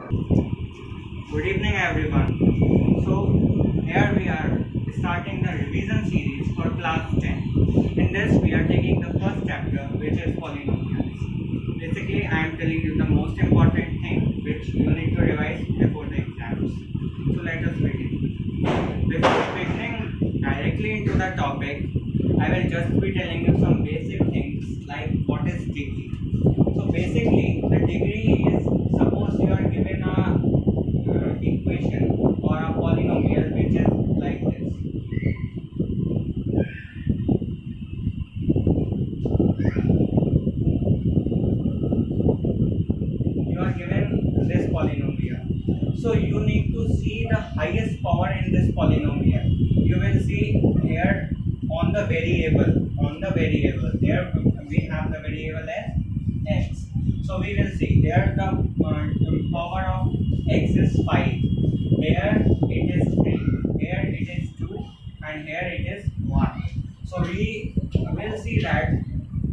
Good evening everyone. So here we are starting the revision series for class 10. In this we are taking the first chapter, which is polynomials. Basically I am telling you the most important thing which you need to revise before the exams. So let us begin. Before beginning directly into the topic, I will just be telling you some basic things like what is degree. So basically the degree is, suppose you are given a equation or a polynomial which is like this. You are given this polynomial. So you need to see the highest power in this polynomial. You will see here on the variable. There we have the variable as x. So we will see there the power of x is 5. Here it is 3. Here it is 2, and here it is 1. So we will see that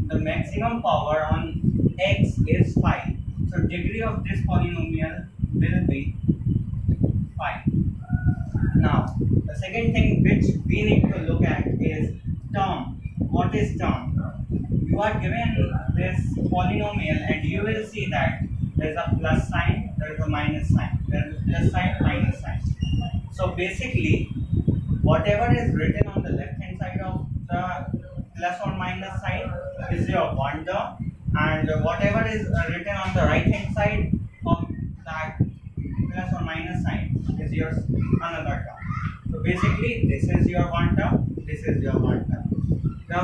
the maximum power on x is 5. So degree of this polynomial will be 5. Now the second thing which we need to look at is term. What is term? You are given this polynomial and you will see that there is a plus sign, there is a minus sign, there is a plus sign, minus sign. So basically whatever is written on the left hand side of the plus or minus sign is your one term, and whatever is written on the right hand side of that plus or minus sign is your another term. So basically this is your one term, this is your one term. The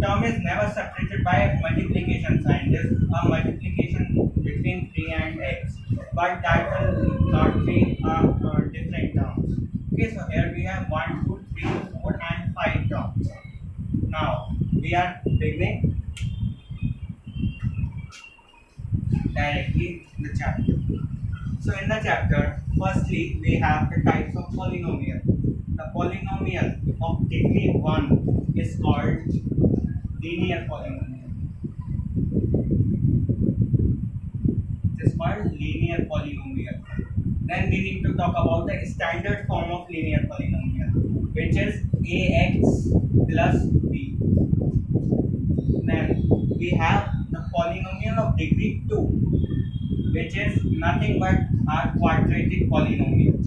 term is never separated by multiplication sign. There is a multiplication between 3 and x, but that will not be different terms. Okay, so here we have 1, 2, 3, 4 and 5 terms. Now we are beginning directly in the chapter. So in the chapter, firstly we have the types of polynomial. The polynomial of degree 1 is called linear polynomial. It is called linear polynomial. Then we need to talk about the standard form of linear polynomial, which is ax plus b. Then we have the polynomial of degree 2, which is nothing but our quadratic polynomial.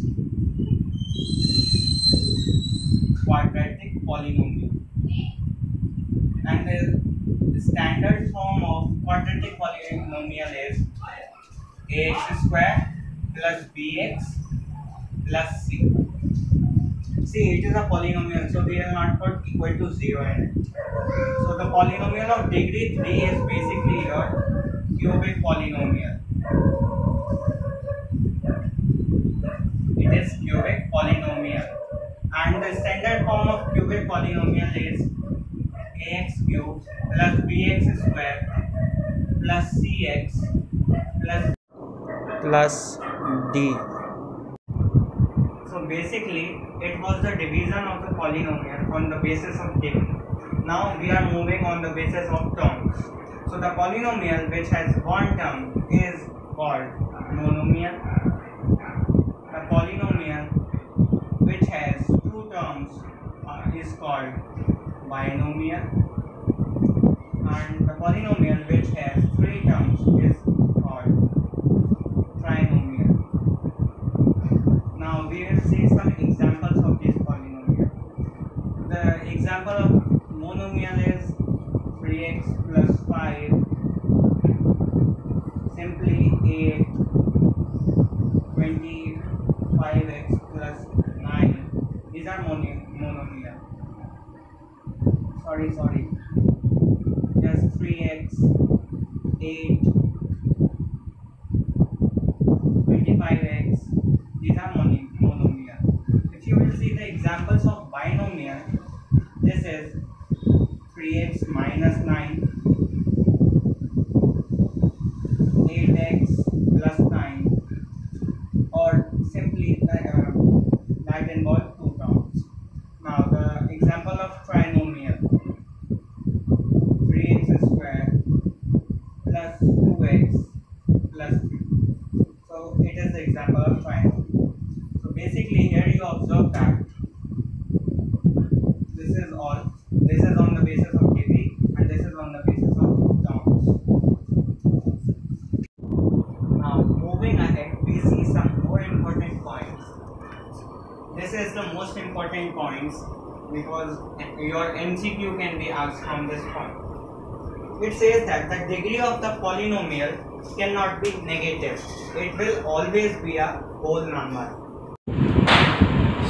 And the standard form of quadratic polynomial is ax square plus bx plus c. See, it is a polynomial, so we will not put equal to 0 in it. So the polynomial of degree 3 is basically your cubic polynomial. It is cubic polynomial. And the standard form of cubic polynomial is ax cubed plus bx square plus cx plus d. So basically it was the division of the polynomial on the basis of degree. Now we are moving on the basis of terms. So the polynomial which has one term is called monomial. The polynomial which has two terms is called binomial, and the polynomial which has three terms is called trinomial. Now we will see some examples of this polynomial. The example of monomial is 3x plus 5, simply 8, 25x plus 9. These are monomial. Sorry. Just 3x, 8, 25x. These are monomial. If you will see the examples of binomial, this is 3x minus 9, 8x plus 9, or simply that involves two terms. Now the example of trinomial, 3x square plus 2x plus 3. So it it is the example of triangle. So basically here you observe that this is on the basis of degree and this is on the basis of terms. Now moving ahead, we see some more important points. This is the most important points because your MCQ can be asked from this point. It says that the degree of the polynomial cannot be negative. It will always be a whole number.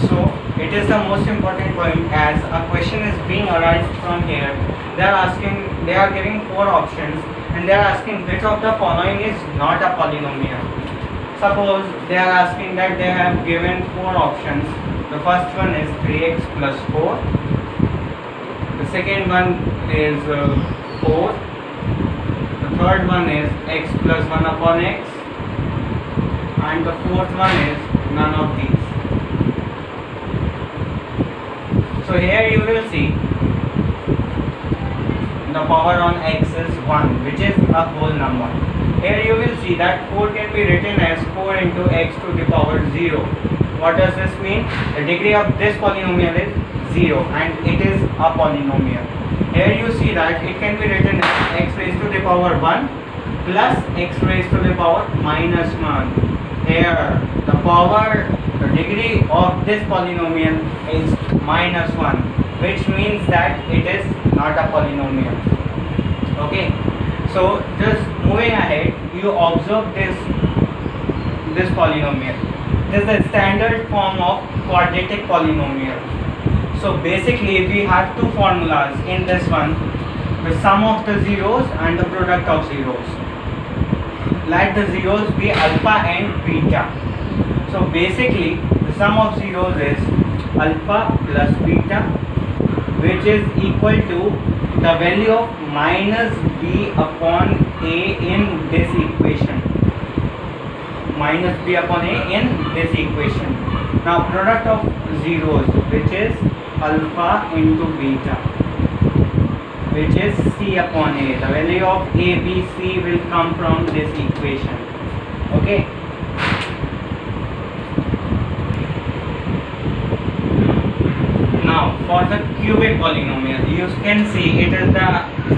So it is the most important point, as a question is being arised from here. They are giving 4 options and they are asking which of the following is not a polynomial. Suppose they are asking that they have given 4 options. The first one is 3x plus 4. The second one is 4. The third one is x plus 1 upon x. And the fourth one is none of these. So here you will see the power on x is 1, which is a whole number. Here you will see that 4 can be written as 4 into x to the power 0. What does this mean? The degree of this polynomial is 0 and it is a polynomial. Here you see that it can be written as x raised to the power 1 plus x raised to the power minus 1. Here the degree of this polynomial is minus 1, which means that it is not a polynomial. Okay, so just moving ahead, you observe this polynomial. This is the standard form of quadratic polynomial. So basically we have 2 formulas in this one, the sum of the zeros and the product of zeros. Let the zeros be alpha and beta. So basically the sum of zeros is alpha plus beta, which is equal to the value of minus b upon a in this equation. Minus b upon a in this equation. Now product of zeros, which is alpha into beta, which is c upon a. The value of a, b, c will come from this equation. Okay. Now for the cubic polynomial, you can see it is the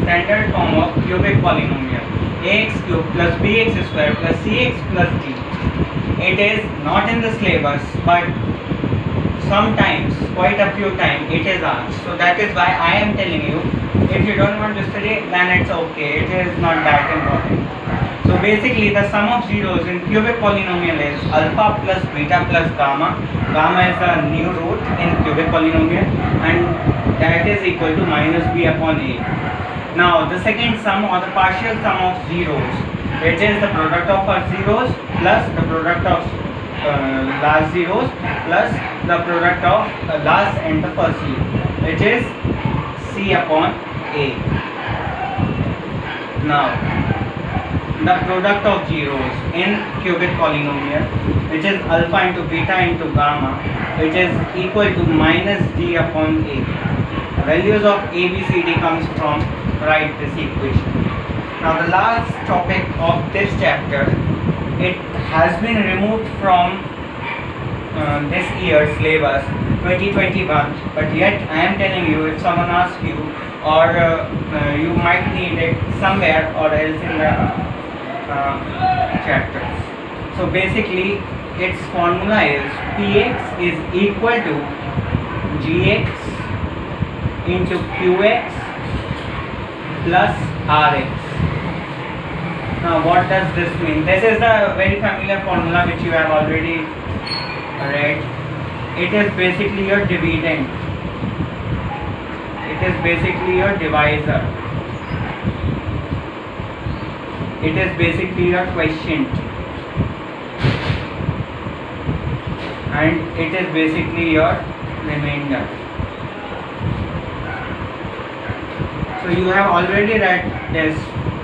standard form of cubic polynomial. Ax cubed plus bx square plus cx plus d. It is not in the syllabus, but sometimes, quite a few times, it is asked. So that is why I am telling you. If you don't want to study, then it's okay. It is not that important. So basically, the sum of zeros in cubic polynomial is alpha plus beta plus gamma. Gamma is the new root in cubic polynomial, and that is equal to minus b upon a. Now the second sum, or the partial sum of zeros, which is the product of our zeros plus the product of last zeros plus the product of last and the first zero, which is c upon a. Now the product of zeros in cubic polynomial, which is alpha into beta into gamma, which is equal to minus d upon a. The values of a, b, c, d comes from this equation. Now the last topic of this chapter, it has been removed from this year's syllabus 2021, but yet I am telling you, if someone asks you, or you might need it somewhere or else in the chapters. So basically its formula is px is equal to gx into qx plus rx. Now what does this mean? This is the very familiar formula which you have already read. It is basically your dividend. It is basically your divisor. It is basically your quotient. And it is basically your remainder. So you have already read this.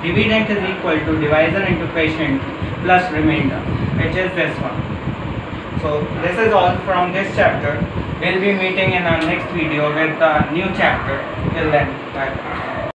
Dividend is equal to divisor into quotient plus remainder, which is this one. So this is all from this chapter. We'll be meeting in our next video with the new chapter. Till then, bye.